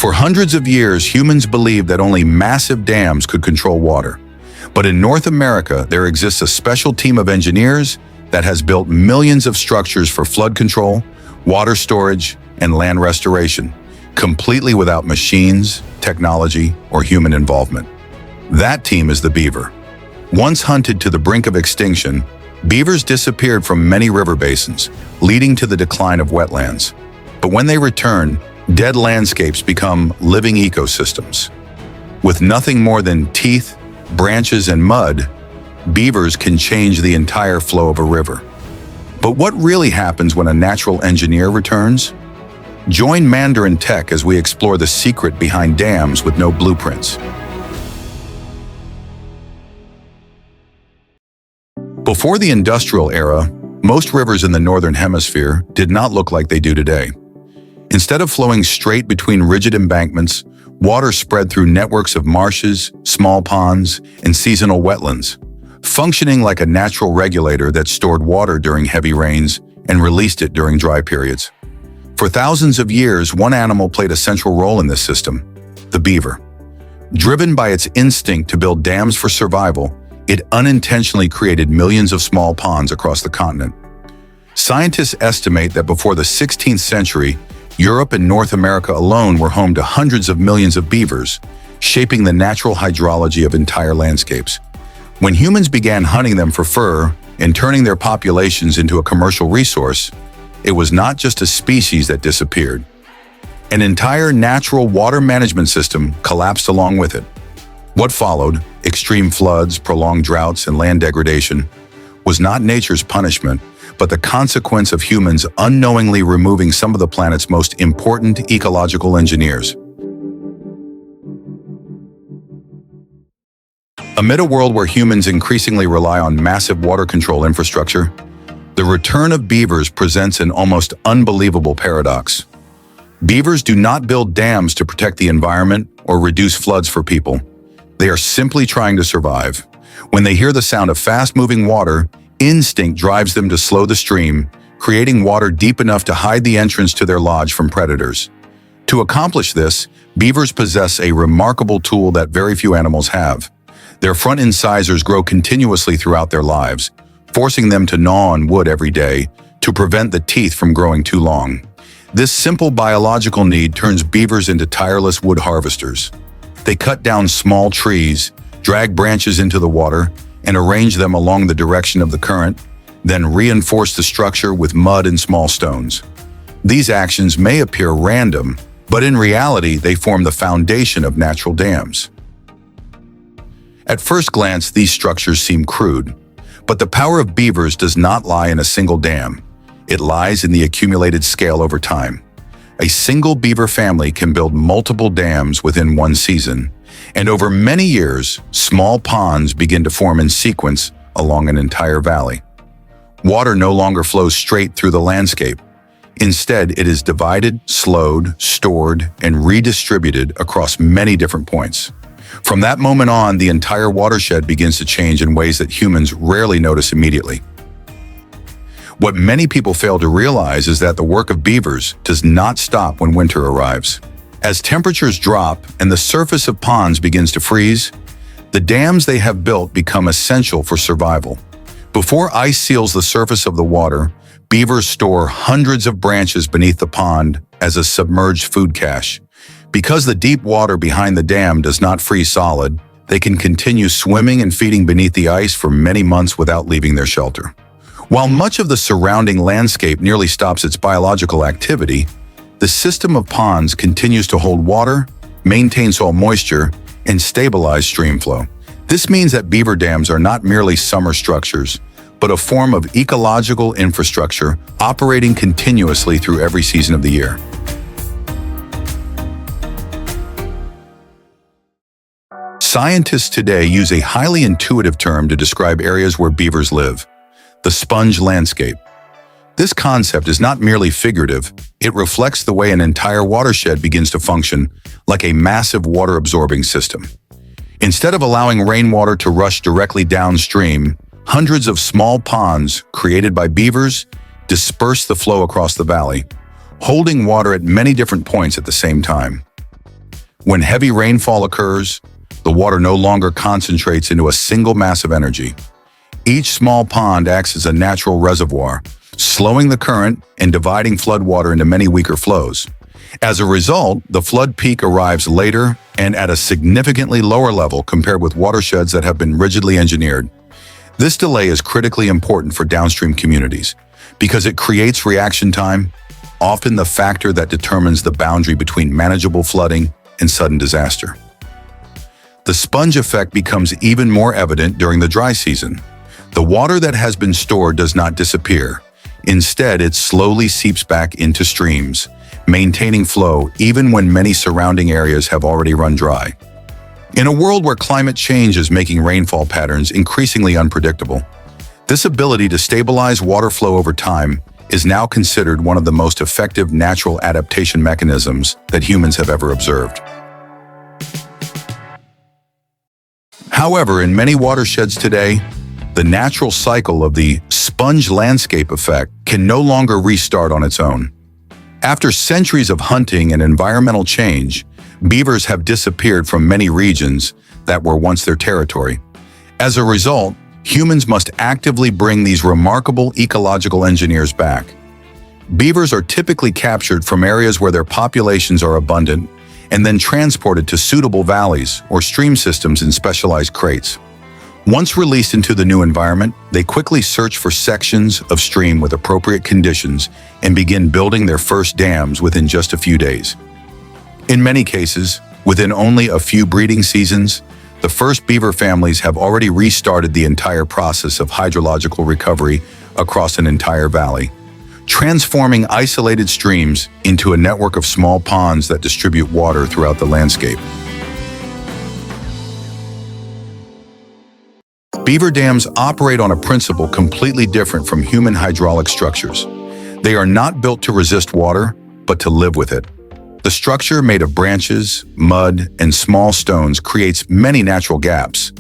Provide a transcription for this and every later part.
For hundreds of years, humans believed that only massive dams could control water. But in North America, there exists a special team of engineers that has built millions of structures for flood control, water storage, and land restoration, completely without machines, technology, or human involvement. That team is the beaver. Once hunted to the brink of extinction, beavers disappeared from many river basins, leading to the decline of wetlands. But when they return, dead landscapes become living ecosystems. With nothing more than teeth, branches, and mud, beavers can change the entire flow of a river. But what really happens when a natural engineer returns? Join Mandarin Tech as we explore the secret behind dams with no blueprints. Before the industrial era, most rivers in the Northern Hemisphere did not look like they do today. Instead of flowing straight between rigid embankments, water spread through networks of marshes, small ponds, and seasonal wetlands, functioning like a natural regulator that stored water during heavy rains and released it during dry periods. For thousands of years, one animal played a central role in this system: the beaver. Driven by its instinct to build dams for survival, it unintentionally created millions of small ponds across the continent. Scientists estimate that before the 16th century, Europe and North America alone were home to hundreds of millions of beavers, shaping the natural hydrology of entire landscapes. When humans began hunting them for fur and turning their populations into a commercial resource, it was not just a species that disappeared. An entire natural water management system collapsed along with it. What followed, extreme floods, prolonged droughts, and land degradation, was not nature's punishment, but the consequence of humans unknowingly removing some of the planet's most important ecological engineers. Amid a world where humans increasingly rely on massive water control infrastructure, the return of beavers presents an almost unbelievable paradox. Beavers do not build dams to protect the environment or reduce floods for people. They are simply trying to survive. When they hear the sound of fast-moving water, instinct drives them to slow the stream, creating water deep enough to hide the entrance to their lodge from predators. To accomplish this, beavers possess a remarkable tool that very few animals have. Their front incisors grow continuously throughout their lives, forcing them to gnaw on wood every day to prevent the teeth from growing too long. This simple biological need turns beavers into tireless wood harvesters. They cut down small trees, drag branches into the water, and arrange them along the direction of the current, then reinforce the structure with mud and small stones. These actions may appear random, but in reality, they form the foundation of natural dams. At first glance, these structures seem crude, but the power of beavers does not lie in a single dam. It lies in the accumulated scale over time. A single beaver family can build multiple dams within one season, and over many years, small ponds begin to form in sequence along an entire valley. Water no longer flows straight through the landscape. Instead, it is divided, slowed, stored, and redistributed across many different points. From that moment on, the entire watershed begins to change in ways that humans rarely notice immediately. What many people fail to realize is that the work of beavers does not stop when winter arrives. As temperatures drop and the surface of ponds begins to freeze, the dams they have built become essential for survival. Before ice seals the surface of the water, beavers store hundreds of branches beneath the pond as a submerged food cache. Because the deep water behind the dam does not freeze solid, they can continue swimming and feeding beneath the ice for many months without leaving their shelter. While much of the surrounding landscape nearly stops its biological activity, the system of ponds continues to hold water, maintain soil moisture, and stabilize stream flow. This means that beaver dams are not merely summer structures, but a form of ecological infrastructure operating continuously through every season of the year. Scientists today use a highly intuitive term to describe areas where beavers live: the sponge landscape. This concept is not merely figurative, it reflects the way an entire watershed begins to function like a massive water-absorbing system. Instead of allowing rainwater to rush directly downstream, hundreds of small ponds created by beavers disperse the flow across the valley, holding water at many different points at the same time. When heavy rainfall occurs, the water no longer concentrates into a single mass of energy. Each small pond acts as a natural reservoir, slowing the current and dividing floodwater into many weaker flows. As a result, the flood peak arrives later and at a significantly lower level compared with watersheds that have been rigidly engineered. This delay is critically important for downstream communities because it creates reaction time, often the factor that determines the boundary between manageable flooding and sudden disaster. The sponge effect becomes even more evident during the dry season. The water that has been stored does not disappear. Instead, it slowly seeps back into streams, maintaining flow even when many surrounding areas have already run dry. In a world where climate change is making rainfall patterns increasingly unpredictable, this ability to stabilize water flow over time is now considered one of the most effective natural adaptation mechanisms that humans have ever observed. However, in many watersheds today, the natural cycle of the sponge landscape effect can no longer restart on its own. After centuries of hunting and environmental change, beavers have disappeared from many regions that were once their territory. As a result, humans must actively bring these remarkable ecological engineers back. Beavers are typically captured from areas where their populations are abundant and then transported to suitable valleys or stream systems in specialized crates. Once released into the new environment, they quickly search for sections of stream with appropriate conditions and begin building their first dams within just a few days. In many cases, within only a few breeding seasons, the first beaver families have already restarted the entire process of hydrological recovery across an entire valley, transforming isolated streams into a network of small ponds that distribute water throughout the landscape. Beaver dams operate on a principle completely different from human hydraulic structures. They are not built to resist water, but to live with it. The structure, made of branches, mud, and small stones, creates many natural gaps,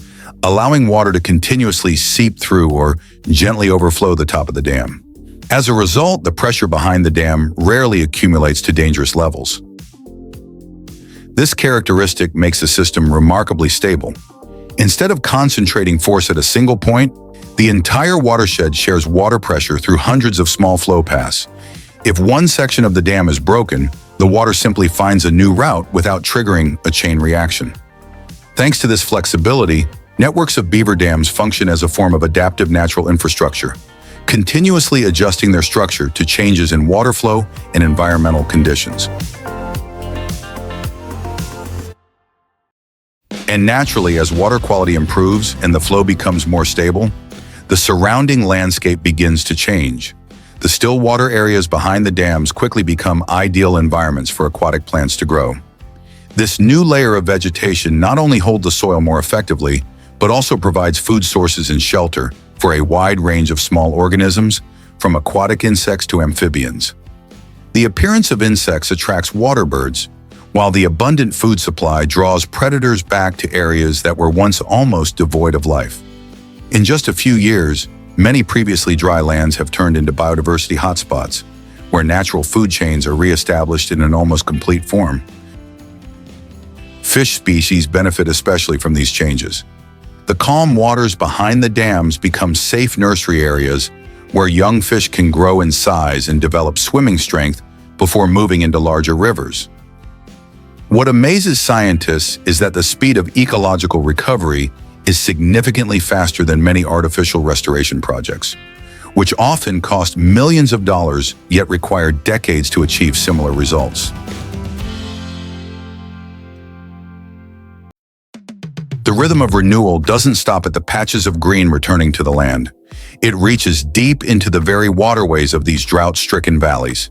allowing water to continuously seep through or gently overflow the top of the dam. As a result, the pressure behind the dam rarely accumulates to dangerous levels. This characteristic makes the system remarkably stable. Instead of concentrating force at a single point, the entire watershed shares water pressure through hundreds of small flow paths. If one section of the dam is broken, the water simply finds a new route without triggering a chain reaction. Thanks to this flexibility, networks of beaver dams function as a form of adaptive natural infrastructure, continuously adjusting their structure to changes in water flow and environmental conditions. And naturally, as water quality improves and the flow becomes more stable, the surrounding landscape begins to change. The still water areas behind the dams quickly become ideal environments for aquatic plants to grow. This new layer of vegetation not only holds the soil more effectively, but also provides food sources and shelter for a wide range of small organisms, from aquatic insects to amphibians. The appearance of insects attracts water birds, while the abundant food supply draws predators back to areas that were once almost devoid of life. In just a few years, many previously dry lands have turned into biodiversity hotspots, where natural food chains are reestablished in an almost complete form. Fish species benefit especially from these changes. The calm waters behind the dams become safe nursery areas where young fish can grow in size and develop swimming strength before moving into larger rivers. What amazes scientists is that the speed of ecological recovery is significantly faster than many artificial restoration projects, which often cost millions of dollars yet require decades to achieve similar results. The rhythm of renewal doesn't stop at the patches of green returning to the land. It reaches deep into the very waterways of these drought-stricken valleys.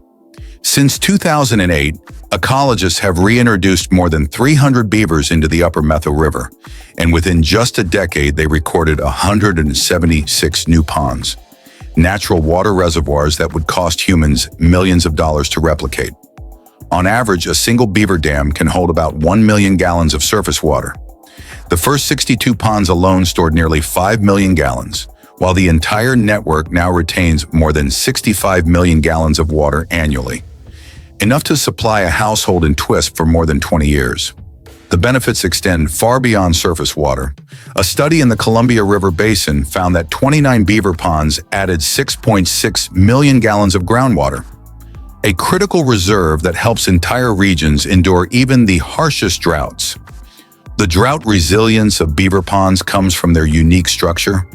Since 2008, ecologists have reintroduced more than 300 beavers into the upper Metho River, and within just a decade they recorded 176 new ponds, natural water reservoirs that would cost humans millions of dollars to replicate. On average, a single beaver dam can hold about 1 million gallons of surface water. The first 62 ponds alone stored nearly 5 million gallons, while the entire network now retains more than 65 million gallons of water annually, enough to supply a household in Twist for more than 20 years. The benefits extend far beyond surface water. A study in the Columbia River Basin found that 29 beaver ponds added 6.6 million gallons of groundwater, a critical reserve that helps entire regions endure even the harshest droughts. The drought resilience of beaver ponds comes from their unique structure.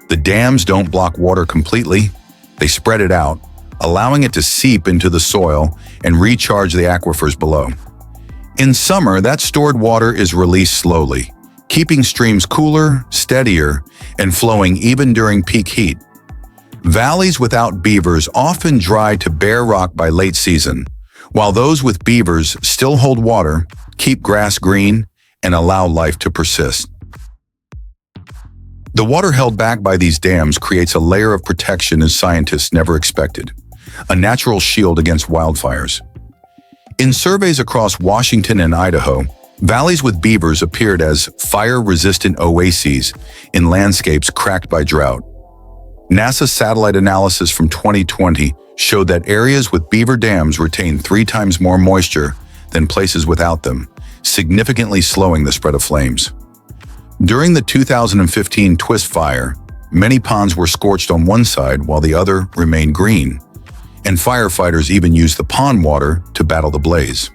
The dams don't block water completely, they spread it out, allowing it to seep into the soil and recharge the aquifers below. In summer, that stored water is released slowly, keeping streams cooler, steadier, and flowing even during peak heat. Valleys without beavers often dry to bare rock by late season, while those with beavers still hold water, keep grass green, and allow life to persist. The water held back by these dams creates a layer of protection as scientists never expected, a natural shield against wildfires. In surveys across Washington and Idaho, valleys with beavers appeared as fire-resistant oases in landscapes cracked by drought. NASA satellite analysis from 2020 showed that areas with beaver dams retain 3 times more moisture than places without them, significantly slowing the spread of flames. During the 2015 Twist Fire, many ponds were scorched on one side while the other remained green, and firefighters even used the pond water to battle the blaze.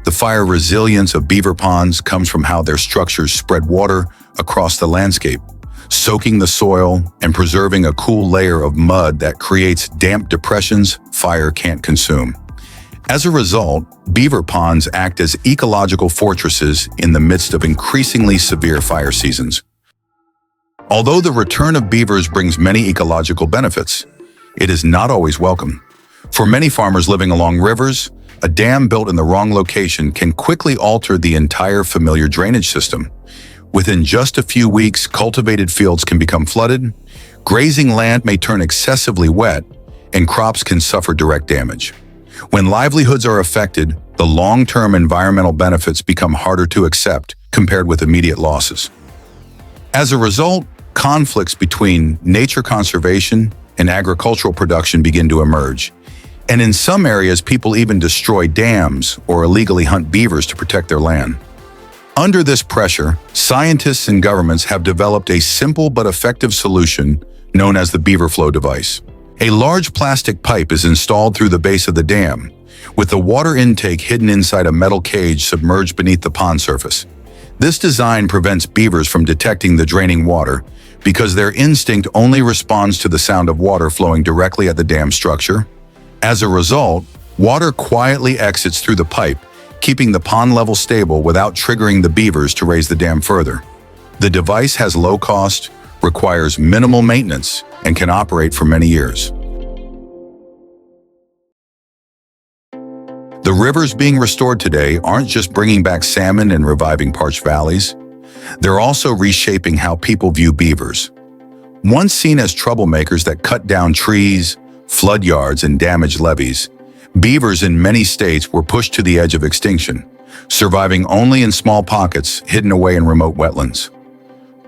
The fire resilience of beaver ponds comes from how their structures spread water across the landscape, soaking the soil and preserving a cool layer of mud that creates damp depressions fire can't consume. As a result, beaver ponds act as ecological fortresses in the midst of increasingly severe fire seasons. Although the return of beavers brings many ecological benefits, it is not always welcome. For many farmers living along rivers, a dam built in the wrong location can quickly alter the entire familiar drainage system. Within just a few weeks, cultivated fields can become flooded, grazing land may turn excessively wet, and crops can suffer direct damage. When livelihoods are affected, the long-term environmental benefits become harder to accept compared with immediate losses. As a result, conflicts between nature conservation and agricultural production begin to emerge. And in some areas, people even destroy dams or illegally hunt beavers to protect their land. Under this pressure, scientists and governments have developed a simple but effective solution known as the beaver flow device. A large plastic pipe is installed through the base of the dam, with the water intake hidden inside a metal cage submerged beneath the pond surface. This design prevents beavers from detecting the draining water because their instinct only responds to the sound of water flowing directly at the dam structure. As a result, water quietly exits through the pipe, keeping the pond level stable without triggering the beavers to raise the dam further. The device has low cost, requires minimal maintenance, and can operate for many years. The rivers being restored today aren't just bringing back salmon and reviving parched valleys. They're also reshaping how people view beavers. Once seen as troublemakers that cut down trees, flood yards, and damage levees, beavers in many states were pushed to the edge of extinction, surviving only in small pockets hidden away in remote wetlands.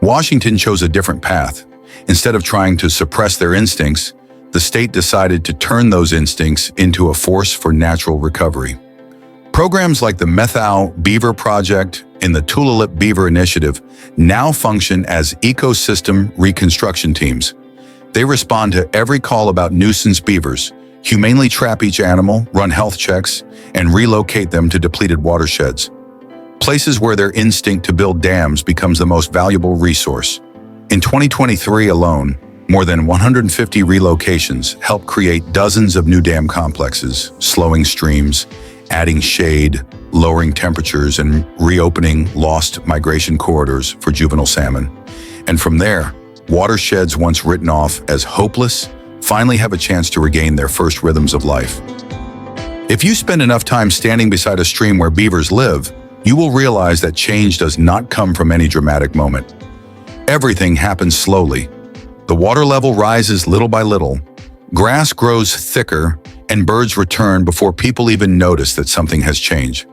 Washington chose a different path. Instead of trying to suppress their instincts, the state decided to turn those instincts into a force for natural recovery. Programs like the Methau Beaver Project and the Tulalip Beaver Initiative now function as ecosystem reconstruction teams. They respond to every call about nuisance beavers, humanely trap each animal, run health checks, and relocate them to depleted watersheds, places where their instinct to build dams becomes the most valuable resource. In 2023 alone, more than 150 relocations helped create dozens of new dam complexes, slowing streams, adding shade, lowering temperatures, and reopening lost migration corridors for juvenile salmon. And from there, watersheds once written off as hopeless finally have a chance to regain their first rhythms of life. If you spend enough time standing beside a stream where beavers live, you will realize that change does not come from any dramatic moment. Everything happens slowly. The water level rises little by little, grass grows thicker, and birds return before people even notice that something has changed.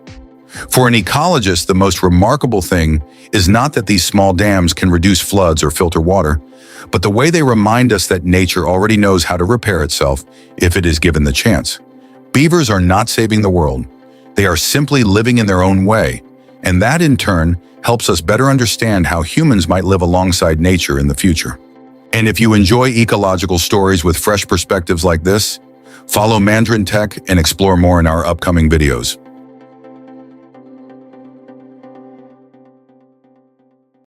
For an ecologist, the most remarkable thing is not that these small dams can reduce floods or filter water, but the way they remind us that nature already knows how to repair itself if it is given the chance. Beavers are not saving the world. They are simply living in their own way, And that, in turn, helps us better understand how humans might live alongside nature in the future. And if you enjoy ecological stories with fresh perspectives like this, follow Mandarin Tech and explore more in our upcoming videos.